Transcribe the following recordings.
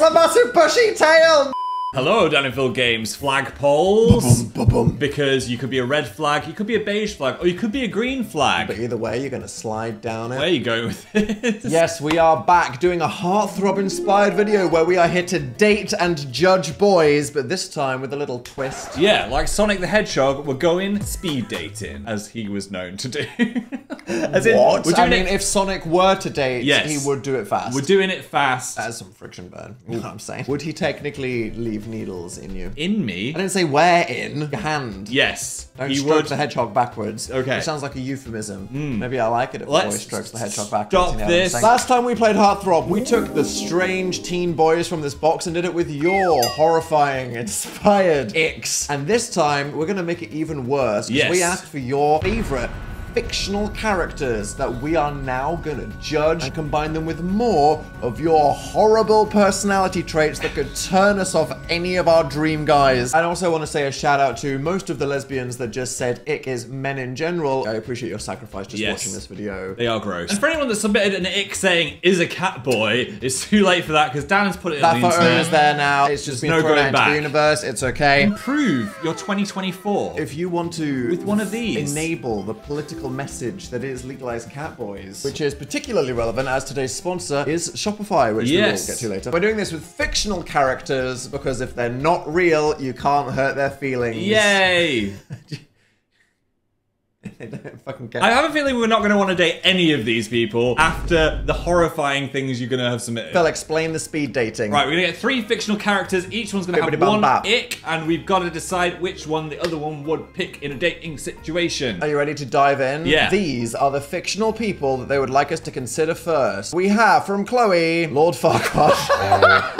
it's a massive bushy tail! Hello, Dannyville Games flagpoles. Ba-boom. Because you could be a red flag, you could be a beige flag, or you could be a green flag. But either way, you're gonna slide down it. Where are you going with this? Yes, we are back doing a heartthrob-inspired video where we are here to date and judge boys, but this time with a little twist. Yeah, like Sonic the Hedgehog, we're going speed dating, as he was known to do. As in, What? We're doing I mean, if Sonic were to date, Yes. he would do it fast. We're doing it fast. That is some friction burn. You know what I'm saying? Would he technically leave needles in you? In me? I didn't say where in. Your hand. Yes. Don't he stroke would. the hedgehog backwards. Okay. It sounds like a euphemism. Maybe I like it if a boy Let's strokes the hedgehog backwards. stop You know what I'm this. saying? Last time we played Heartthrob, we took the strange teen boys from this box and did it with your horrifying, inspired icks. And this time, we're gonna make it even worse. Yes. We asked for your favorite fictional characters that we are now gonna judge and combine them with more of your horrible personality traits that could turn us off any of our dream guys. I also want to say a shout out to most of the lesbians that just said ick is men in general. I appreciate your sacrifice just watching this video. They are gross. And for anyone that submitted an ick saying is a cat boy, it's too late for that because Dan's put it on the That photo internet. is there now. It's just been no thrown going out into back. the universe. It's okay. Improve your 2024. If you want to with one of these, enable the political message that is legalized cat boys, which is particularly relevant as today's sponsor is Shopify, which we will get to later. We're doing this with fictional characters because if they're not real, you can't hurt their feelings. Yay! They don't fucking get I have a feeling we're not going to want to date any of these people after the horrifying things you're going to have submitted. Phil, explain the speed dating. Right, we're going to get 3 fictional characters. Each one's going to have one ick, and we've got to decide which one the other one would pick in a dating situation. Are you ready to dive in? Yeah. These are the fictional people that they would like us to consider first. We have from Chloe, Lord Farquaad.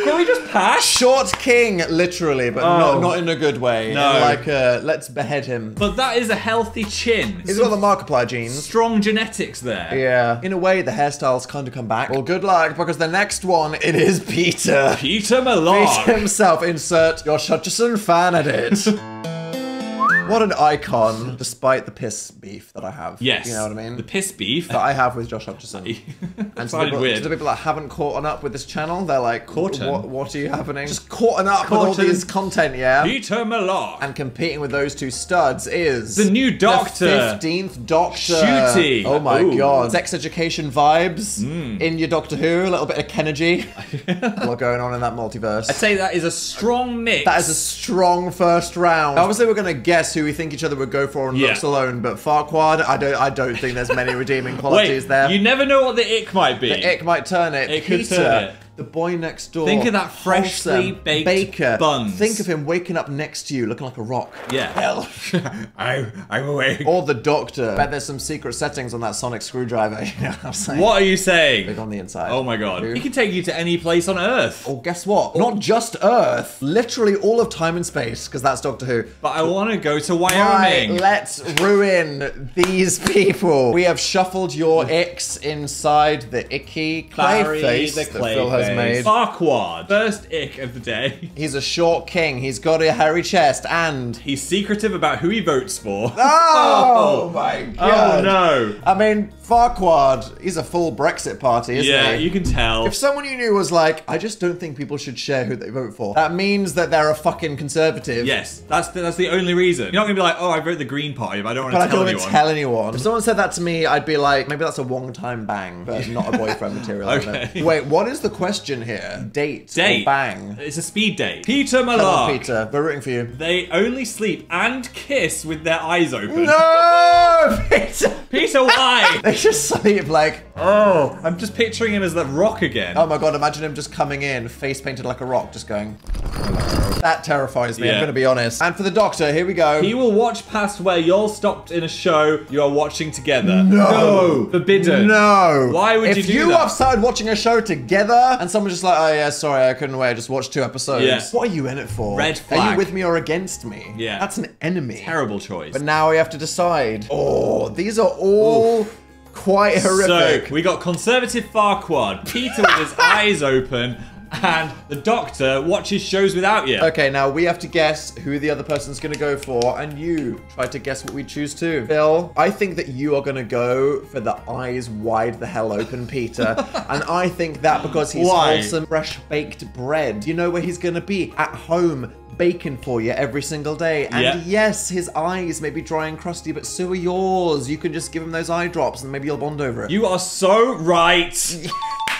Can we just pass? Short king, literally, but not in a good way. No. Like, let's behead him. But that is a healthy chin. He's got the Markiplier genes. Strong genetics there. Yeah. In a way, the hairstyles kind of come back. Well, good luck, because the next one, it is Peter. Peter Malone. Peter himself. Insert your Hutchison fan edit. What an icon, despite the piss beef that I have. Yes. You know what I mean? The piss beef. That I have with Josh Hutcherson. And to the people that haven't caught on up with this channel, they're like, what are you happening? Just caught up with all these content, yeah? Peter Malone. And competing with those two studs is... the new Doctor. The 15th Doctor. Shooty. Oh my god. Sex education vibes in your Doctor Who, a little bit of Kennedy. What going on in that multiverse? I'd say that is a strong mix. That is a strong first round. Obviously, we're going to guess who we think each other would go for on looks alone, but Farquaad, I don't think there's many redeeming qualities there. You never know what the ick might be. The ick might turn it. It Peter, could turn it. the boy next door. Think of that freshly baked baker. buns. Think of him waking up next to you looking like a rock. Yeah. Hell. I'm awake. Or the Doctor. I bet there's some secret settings on that sonic screwdriver. You know what I'm saying? What are you saying? Big on the inside. Oh my god. He can take you to any place on Earth. Oh, guess what? Not just Earth. Literally all of time and space, because that's Doctor Who. But I want to go to Wyoming. Right, let's ruin these people. We have shuffled your icks inside the icky clay face that Phil has made. Farquaad. First ick of the day. He's a short king. He's got a hairy chest and... he's secretive about who he votes for. Oh my god. Oh no. I mean, Farquaad, he's a full Brexit party, isn't he? Yeah, you can tell. If someone you knew was like, I just don't think people should share who they vote for, that means that they're a fucking conservative. Yes, that's the only reason. You're not gonna be like, oh, I vote the Green Party, but I don't want to But I tell don't anyone. want to tell anyone. If someone said that to me, I'd be like, maybe that's a one-time bang, but not a boyfriend material. Okay. Wait, what is the question here? Date or bang? It's a speed date. Peter Come on, Malone. Peter. We're rooting for you. They only sleep and kiss with their eyes open. No! Peter! Peter, why? They just sleep like... Oh, I'm just picturing him as that rock again. Oh my god, imagine him just coming in, face painted like a rock, just going... That terrifies me, I'm gonna be honest. And for the Doctor, here we go. He will watch past where you're stopped in a show you are watching together. No! Forbidden. No! Why would you do that? If you have started watching a show together, and someone's just like, oh yeah, sorry, I couldn't wait, I just watched 2 episodes. Yeah. What are you in it for? Red flag. Are you with me or against me? Yeah. That's an enemy. Terrible choice. But now we have to decide. Oh, these are all... quite horrific. So, we got conservative Farquaad, Peter with his eyes open, and the Doctor watches shows without you. Okay, now we have to guess who the other person's gonna go for, and you try to guess what we choose too. Phil, I think that you are gonna go for the eyes wide the hell open Peter, and I think that because he's wholesome, fresh baked bread. You know where he's gonna be? At home. Bacon for you every single day. And yes, his eyes may be dry and crusty, but so are yours. You can just give him those eye drops and maybe you'll bond over it. You are so right.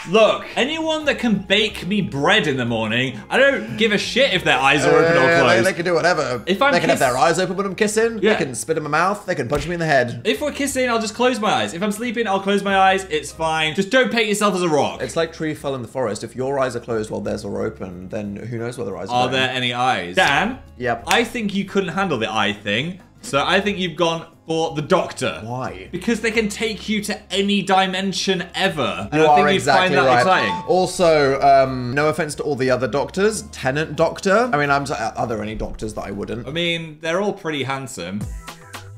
Look, anyone that can bake me bread in the morning, I don't give a shit if their eyes are open or closed. They can do whatever. They can have their eyes open when I'm kissing. Yeah. They can spit in my mouth. They can punch me in the head. If we're kissing, I'll just close my eyes. If I'm sleeping, I'll close my eyes. It's fine. Just don't paint yourself as a rock. It's like tree fell in the forest. If your eyes are closed while theirs are open, then who knows where their eyes are going. Are there any eyes? Dan? Yep. I think you couldn't handle the eye thing, so I think you've gone for the Doctor. Why? Because they can take you to any dimension ever. And I think you'd find that exciting. Also, no offense to all the other Doctors. Tenant Doctor. I mean, are there any Doctors that I wouldn't? I mean, they're all pretty handsome.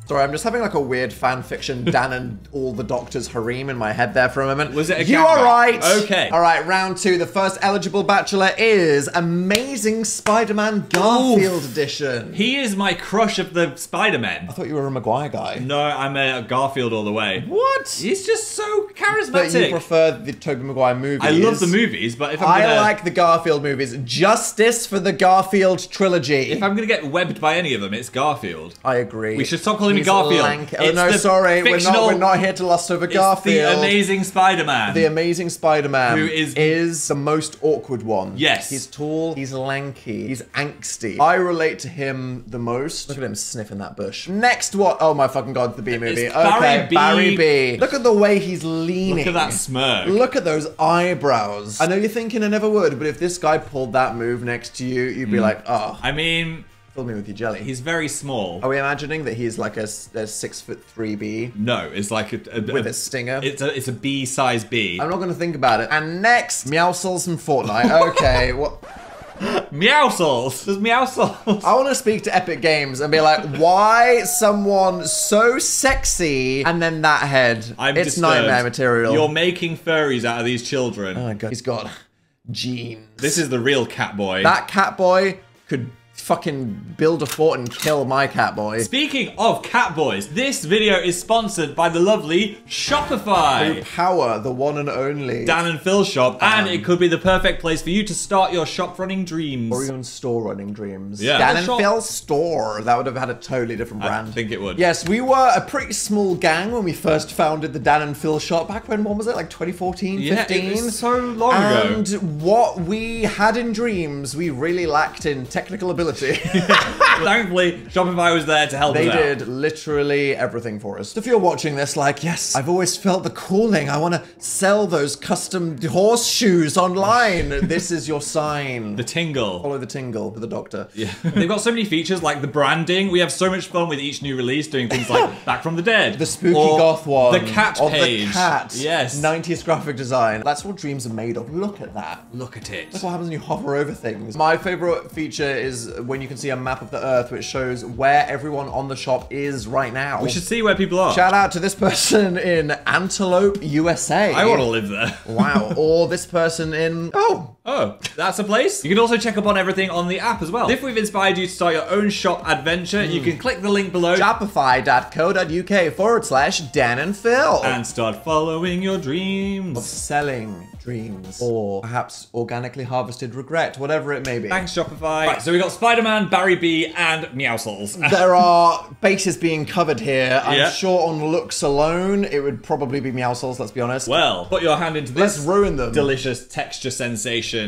Sorry, I'm just having like a weird fan fiction Dan and all the Doctors harem in my head there for a moment. Was it a You are right! Okay. All right, round 2. The first eligible bachelor is Amazing Spider-Man Garfield Edition. He is my crush of the Spider-Men. I thought you were a Maguire guy. No, I'm a Garfield all the way. What? He's just so charismatic. But you prefer the Tobey Maguire movies. I love the movies, but if I'm I like the Garfield movies. Justice for the Garfield trilogy. If I'm gonna get webbed by any of them, it's Garfield. I agree. We should stop calling me Garfield. Oh no, sorry, we're not here to lust over Garfield. It's the Amazing Spider-Man. The Amazing Spider-Man, who is the most awkward one. Yes. He's tall, he's lanky, he's angsty. I relate to him the most. Look at him sniffing that bush. Next one, oh my fucking god, the B movie. Barry B. Look at the way he's leaning. Look at that smirk. Look at those eyebrows. I know you're thinking I never would, but if this guy pulled that move next to you, you'd be like, oh. I mean, fill me with your jelly. He's very small. Are we imagining that he's like a 6'3" B? No, it's like with a stinger. It's a B size B. I'm not gonna think about it. And next, Meowscles from Fortnite. Okay, what? Meowscles. There's Meowscles. I want to speak to Epic Games and be like, why someone so sexy and then that head? It's disturbed. Nightmare material. You're making furries out of these children. Oh my god, he's got genes. This is the real Catboy. That Catboy could fucking build a fort and kill my Catboy. Speaking of Catboys, this video is sponsored by the lovely Shopify. Who power the one and only Dan and Phil shop, and it could be the perfect place for you to start your shop running dreams. Or even store running dreams. Yeah. Dan and Phil store. That would have had a totally different brand. I think it would. Yes, we were a pretty small gang when we first founded the Dan and Phil shop back when was it? Like 2014, 15? Yeah, it was so long ago. And what we had in dreams, we really lacked in technical ability. Thankfully, Shopify was there to help us out. They did literally everything for us. If you're watching this like, yes, I've always felt the calling. I want to sell those custom horseshoes online. This is your sign. The tingle. Follow the tingle for the Doctor. Yeah. They've got so many features like the branding. We have so much fun with each new release doing things like Back from the Dead. The spooky goth one. The cat page. The cat. Yes. 90s graphic design. That's what dreams are made of. Look at that. Look at it. Look what happens when you hover over things. My favorite feature is when you can see a map of the Earth which shows where everyone on the shop is right now. We should see where people are. Shout out to this person in Antelope, USA. I want to live there. Wow. Or this person in... Oh, that's a place. You can also check up on everything on the app as well. If we've inspired you to start your own shop adventure, you can click the link below. Shopify.co.uk/Dan and Phil. And start following your dreams. Of selling dreams. Or perhaps organically harvested regret, whatever it may be. Thanks, Shopify. Right, so we got Spider-Man, Barry B, and Meowscles. There are bases being covered here. I'm sure on looks alone, it would probably be Meowscles, let's be honest. Well, put your hand into this. Let's ruin them. Delicious texture sensation.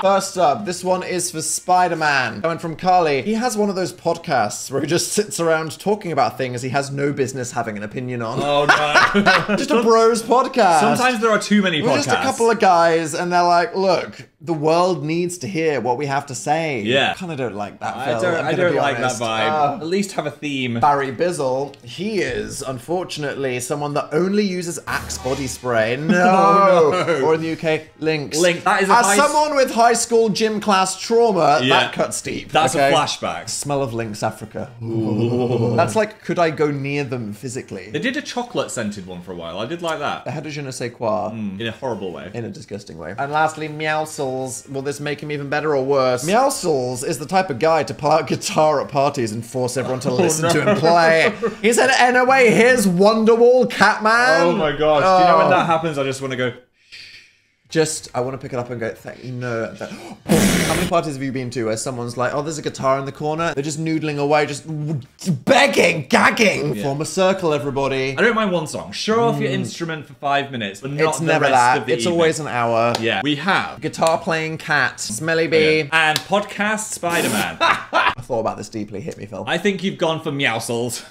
First up, this one is for Spider-Man. Coming from Carly. He has one of those podcasts where he just sits around talking about things he has no business having an opinion on. Oh no. Just a bros podcast. Sometimes there are too many podcasts. Just a couple of guys and they're like, look, The world needs to hear what we have to say. Yeah. I kind of don't like that, I Phil. don't like honest. that vibe. At least have a theme. Barry Bizzle, he is, unfortunately, someone that only uses Axe body spray. No. Oh, no. Or in the UK, Lynx. Link, that is As someone with high school gym class trauma, Yeah. that cuts deep. That's okay? a flashback. Smell of Lynx Africa. Ooh. That's like, could I go near them physically? They did a chocolate scented one for a while. I did like that. They had a je ne sais quoi. In a horrible way. In a disgusting way. And lastly, Meowscles. Will this make him even better or worse? Meowscles is the type of guy to pull out guitar at parties and force everyone to listen to him play. He said, anyway, here's Wonderwall Catman. Oh my gosh. Do you know when that happens, I just want to go... I want to pick it up and go, no. How many parties have you been to where someone's like, oh, there's a guitar in the corner? They're just noodling away, just begging, gagging. Yeah. Form a circle, everybody. I don't mind one song. Show off your instrument for 5 minutes, but not It's the never rest that. of the It's evening. always an hour. Yeah. We have... Guitar playing cat, Smelly Bee. And podcast Spider-Man. I thought about this deeply. Hit me, Phil. I think you've gone for Meowscles.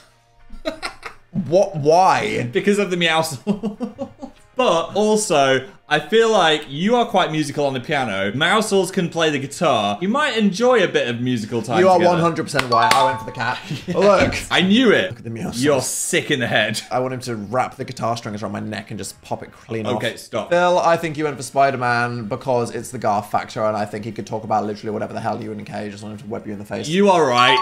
What? Why? Because of the Meowscles. But also, I feel like you are quite musical on the piano. Meowscles can play the guitar. You might enjoy a bit of musical time You are together. 100% right. I went for the cat. Look. I knew it. Look at the Meowscles. You're sick in the head. I want him to wrap the guitar strings around my neck and just pop it clean off. Okay, stop. Phil, I think you went for Spider-Man because it's the Garth factor, and I think he could talk about literally whatever the hell you wouldn't care. You just want him to web you in the face. You are right.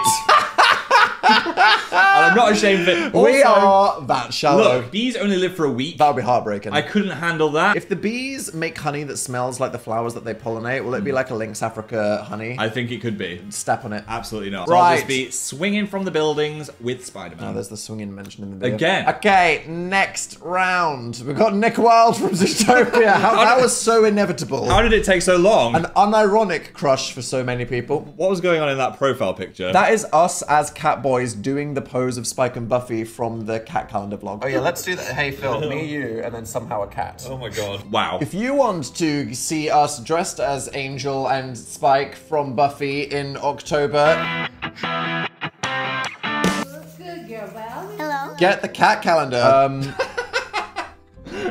And I'm not ashamed of it. We Also, are that shallow. Look, bees only live for a week. That would be heartbreaking. I couldn't handle that. If the bees make honey that smells like the flowers that they pollinate, will it be like a Lynx Africa honey? I think it could be. Step on it. Absolutely not. So I'll Right. just be swinging from the buildings with Spider-Man. Oh, there's the swinging mentioned in the video. Again. Okay, next round. We've got Nick Wilde from Zootopia. That was so inevitable. How did it take so long? An unironic crush for so many people. What was going on in that profile picture? That is us as cat boys doing the pose of Spike and Buffy from the cat calendar vlog. Oh yeah, let's do that. Hey Phil, me, you, and then somehow a cat. Oh my god. Wow. If you want to see us dressed as Angel and Spike from Buffy in October, Good girl, well. Hello. get the cat calendar.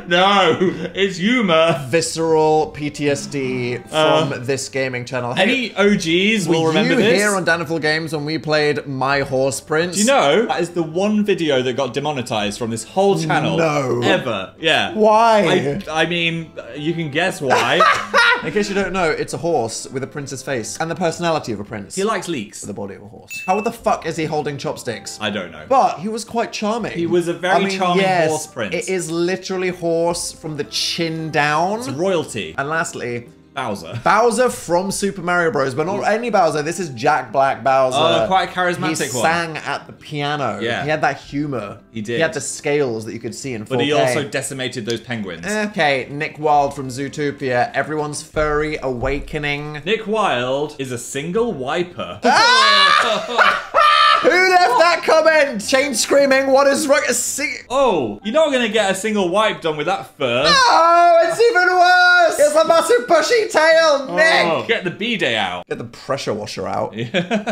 No, it's humor. Visceral PTSD from this gaming channel. Hey, Any OGs will were remember you this. here on Daniful Games when we played My Horse Prince? Do you know, that is the one video that got demonetized from this whole channel. No. Ever. Yeah. Why? I mean, you can guess why. In case you don't know, it's a horse with a prince's face and the personality of a prince. He likes leaks. The body of a horse. How the fuck is he holding chopsticks? I don't know. But he was quite charming. He was a very charming horse prince. It is literally horse from the chin down. It's royalty. And lastly, Bowser. Bowser from Super Mario Bros. But not any Bowser. This is Jack Black Bowser. Oh, quite a charismatic he one. sang at the piano. Yeah. He had that humor. He did. He had the scales that you could see in 4K. But he also decimated those penguins. Okay, Nick Wilde from Zootopia. Everyone's furry awakening. Nick Wilde is a single wiper. Who left that comment? Chain screaming. What is wrong? Oh, you're not gonna get a single wipe done with that fur. Oh, it's even worse. It's a massive bushy tail, Nick. Oh, get the B-day out. Get the pressure washer out.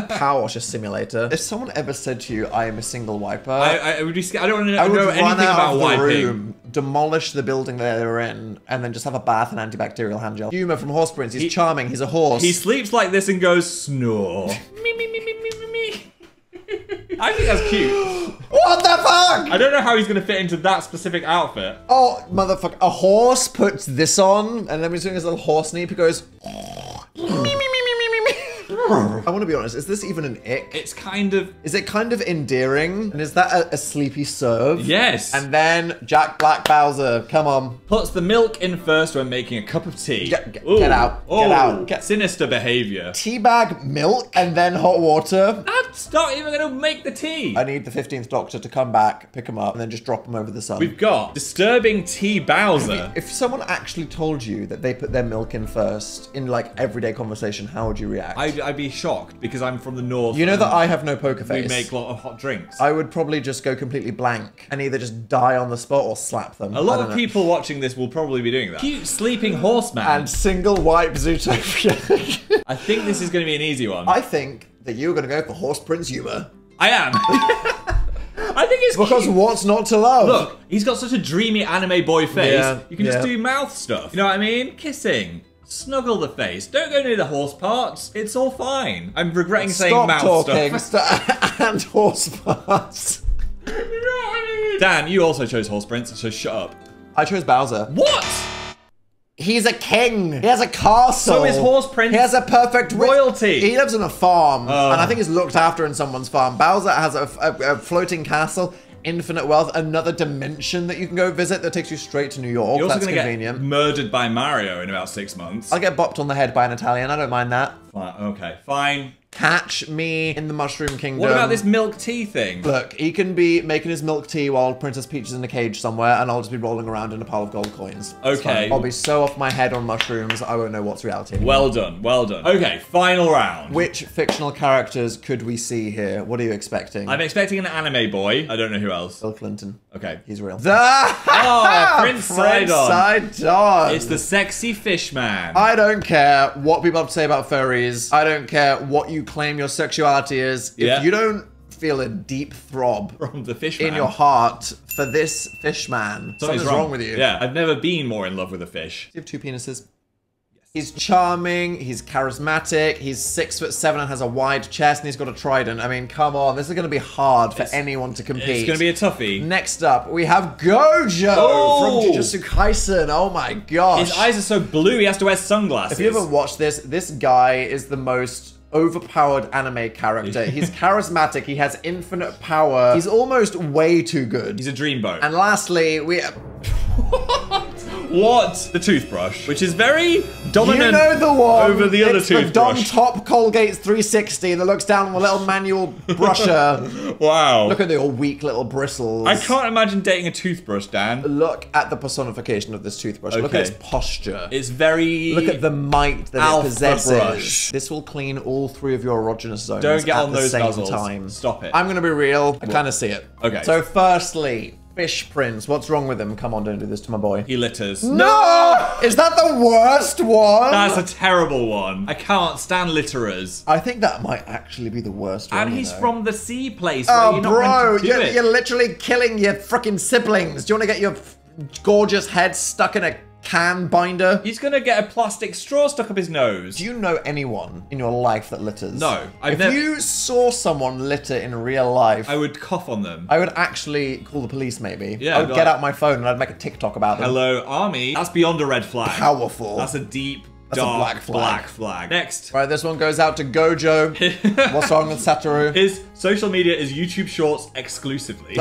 Power washer simulator. If someone ever said to you, I am a single wiper, I would be scared. I don't I would know run anything out about of the wiping. room, demolish the building that they're in, and then just have a bath and antibacterial hand gel. Humor from Horse Prince. He's charming. He's a horse. He sleeps like this and goes snore. Me, me, me, me, me, me, me. I think that's cute. What the fuck? I don't know how he's gonna fit into that specific outfit. Oh, motherfucker. A horse puts this on, and then he's doing his little horse sneap. He goes... I want to be honest, is this even an ick? It's kind of... Is it kind of endearing? And is that a sleepy serve? Yes. And then Jack Black Bowser, come on. Puts the milk in first when making a cup of tea. Get Ooh. out. Oh, Get out. Sinister behavior. Teabag milk and then hot water. That's not even gonna make the tea. I need the 15th Doctor to come back, pick him up, and then just drop him over the sun. We've got disturbing tea Bowser. If someone actually told you that they put their milk in first in like everyday conversation, how would you react? I'd be shocked because I'm from the north. You know that I have no poker face. We make a lot of hot drinks. I would probably just go completely blank and either just die on the spot or slap them. A lot of people watching this will probably be doing that. Cute sleeping horseman. And single wipe Zootopia. I think this is going to be an easy one. I think that you're going to go for Horse Prince humor. I am. I think it's because cute. What's not to love? Look, he's got such a dreamy anime boy face. Yeah, You can just do mouth stuff. You know what I mean? Kissing. Snuggle the face. Don't go near the horse parts. It's all fine. I'm regretting saying Stop mouth talking. stuff. And horse parts. Dan, you also chose Horse Prince, so shut up. I chose Bowser. What? He's a king. He has a castle. So is Horse Prince He has a perfect royalty. He lives in a farm, and I think he's looked after in someone's farm. Bowser has a floating castle, infinite wealth, another dimension that you can go visit that takes you straight to New York. You're also That's going to convenient. get murdered by Mario in about 6 months. I'll get bopped on the head by an Italian. I don't mind that. Fine, okay, fine. Catch me in the Mushroom Kingdom. What about this milk tea thing? Look, he can be making his milk tea while Princess Peach is in a cage somewhere, and I'll just be rolling around in a pile of gold coins. It's Okay. fine. I'll be so off my head on mushrooms, I won't know what's reality anymore. Well done, well done. Okay, final round. Which fictional characters could we see here? What are you expecting? I'm expecting an anime boy. I don't know who else. Bill Clinton. Okay. He's real. Oh, Prince Sidon. Sidon. It's the sexy fish man. I don't care what people have to say about furries. I don't care what you claim your sexuality is. If you don't feel a deep throb From the fish man. in your heart for this fish man, something's wrong with you. Yeah, I've never been more in love with a fish. You have two penises. He's charming, he's charismatic, he's 6'7" and has a wide chest, and he's got a trident. I mean, come on, this is going to be hard for anyone to compete. It's going to be a toughie. Next up, we have Gojo from Jujutsu Kaisen. Oh my gosh. His eyes are so blue, he has to wear sunglasses. If you haven't watched this guy is the most overpowered anime character. He's charismatic, he has infinite power. He's almost way too good. He's a dreamboat. And lastly, we... What? The toothbrush, which is very dominant. You know the one over the other it's the Don toothbrush. Top Colgate 360 that looks down on the little manual brusher. Wow. Look at the weak little bristles. I can't imagine dating a toothbrush, Dan. Look at the personification of this toothbrush. Look at its posture. It's very... Look at the might that it alpha possesses. brush. This will clean all three of your erogenous zones Don't get at on the those same nozzles. time. Stop it. I'm going to be real. I kind of see it. Okay. So firstly, Fish Prince. What's wrong with him? Come on, don't do this to my boy. He litters. No! Is that the worst one? That's a terrible one. I can't stand litterers. I think that might actually be the worst one. And he's you know. from the sea place where Oh, you're not bro, meant to do it. you're literally killing your freaking siblings. Do you want to get your gorgeous head stuck in a can binder? He's gonna get a plastic straw stuck up his nose. Do you know anyone in your life that litters? No, If you saw someone litter in real life, I would cough on them. I would actually call the police maybe. Yeah, I would I'd be get like, out my phone and I'd make a TikTok about them. Hello, army. That's beyond a red flag. Powerful. That's a deep, That's a dark, black flag. Next. Right, this one goes out to Gojo. What's wrong with Satoru? His social media is YouTube Shorts exclusively.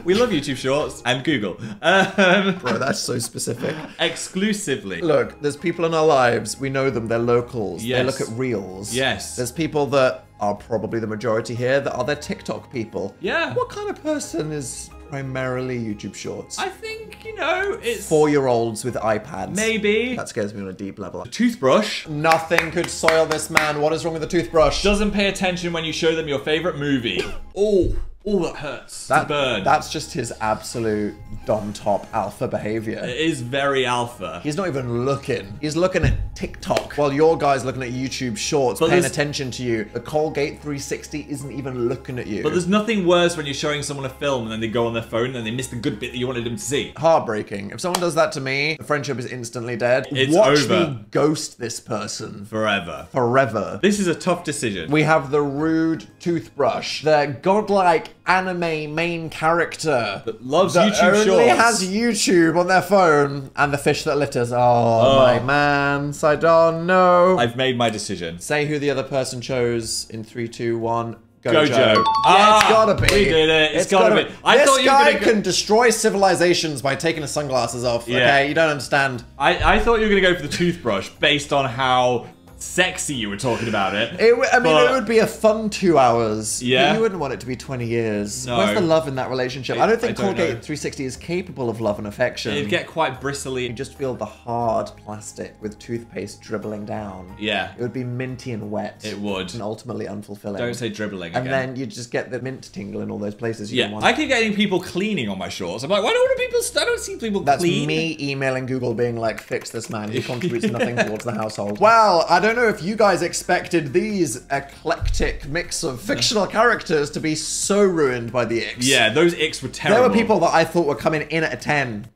We love YouTube Shorts and Google. Bro, that's so specific. Exclusively. Look, there's people in our lives. We know them. They're locals. Yes. They look at reels. Yes. There's people that are probably the majority here that are their TikTok people. Yeah. What kind of person is primarily YouTube Shorts? I think, you know, it's... 4-year-olds with iPads. Maybe. That scares me on a deep level. Toothbrush. Nothing could soil this man. What is wrong with the toothbrush? Doesn't pay attention when you show them your favorite movie. Oh, that hurts to burn. That's just his absolute dom top alpha behavior. It is very alpha. He's not even looking. He's looking at TikTok while your guy's looking at YouTube Shorts, paying attention to you. The Colgate 360 isn't even looking at you. But there's nothing worse when you're showing someone a film and then they go on their phone and they miss the good bit that you wanted them to see. Heartbreaking. If someone does that to me, the friendship is instantly dead. It's Watch over. me ghost this person. Forever. Forever. This is a tough decision. We have the rude toothbrush, the godlike anime main character that loves that YouTube Shorts. only has YouTube on their phone, and the fish that litters. Oh, my man, Sidon, no. I've made my decision. Say who the other person chose in 3, 2, 1. Gojo. Yeah, it's gotta be. We did it. It's gotta be. This guy can destroy civilizations by taking his sunglasses off. Yeah. Okay, you don't understand. I thought you were gonna go for the toothbrush based on how sexy you were talking about it. It would be a fun 2 hours. Yeah. But you wouldn't want it to be 20 years. No. Where's the love in that relationship? I don't think I don't Colgate know. 360 is capable of love and affection. It'd get quite bristly. You just feel the hard plastic with toothpaste dribbling down. Yeah. It would be minty and wet. It would. And ultimately unfulfilling. Don't say dribbling And again. then you just get the mint tingle in all those places you don't Yeah, want. I keep getting people cleaning on my shorts. I'm like, why don't people? I don't see people That's clean. me emailing Google being like, fix this man. He contributes nothing towards the household. Well, I don't know if you guys expected these eclectic mix of fictional characters to be so ruined by the icks. Yeah, those icks were terrible. There were people that I thought were coming in at a 10.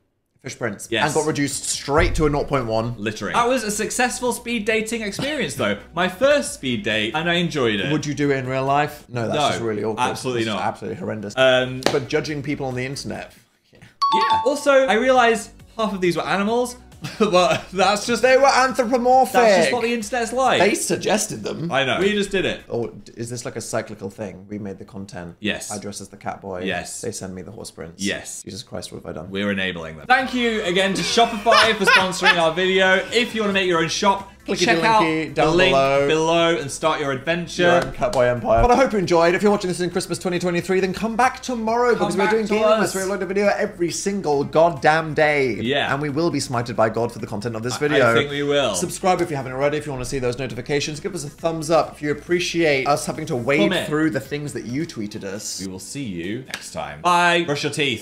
Fish Prince. Yes. And got reduced straight to a 0.1. Literally. That was a successful speed dating experience, though. My first speed date, and I enjoyed it. Would you do it in real life? No, that's just really awkward. Absolutely not. Absolutely horrendous. But judging people on the internet. Yeah. Also, I realized half of these were animals. But that's just... They were anthropomorphic. That's just what the internet's like. They suggested them. I know. We just did it. Or is this like a cyclical thing? We made the content. Yes. I dress as the cat boy. Yes. They send me the horse prince. Yes. Jesus Christ, what have I done? We're enabling them. Thank you again to Shopify for sponsoring our video. If you want to make your own shop, check out the link below and start your adventure. Your own Catboy Empire. But I hope you enjoyed. If you're watching this in Christmas 2023, then come back tomorrow because we're doing Gaming Us. We're uploading a video every single goddamn day. Yeah. And we will be smited by God for the content of this video. I think we will. Subscribe if you haven't already if you want to see those notifications. Give us a thumbs up if you appreciate us having to wade through the things that you tweeted us. We will see you next time. Bye. Brush your teeth.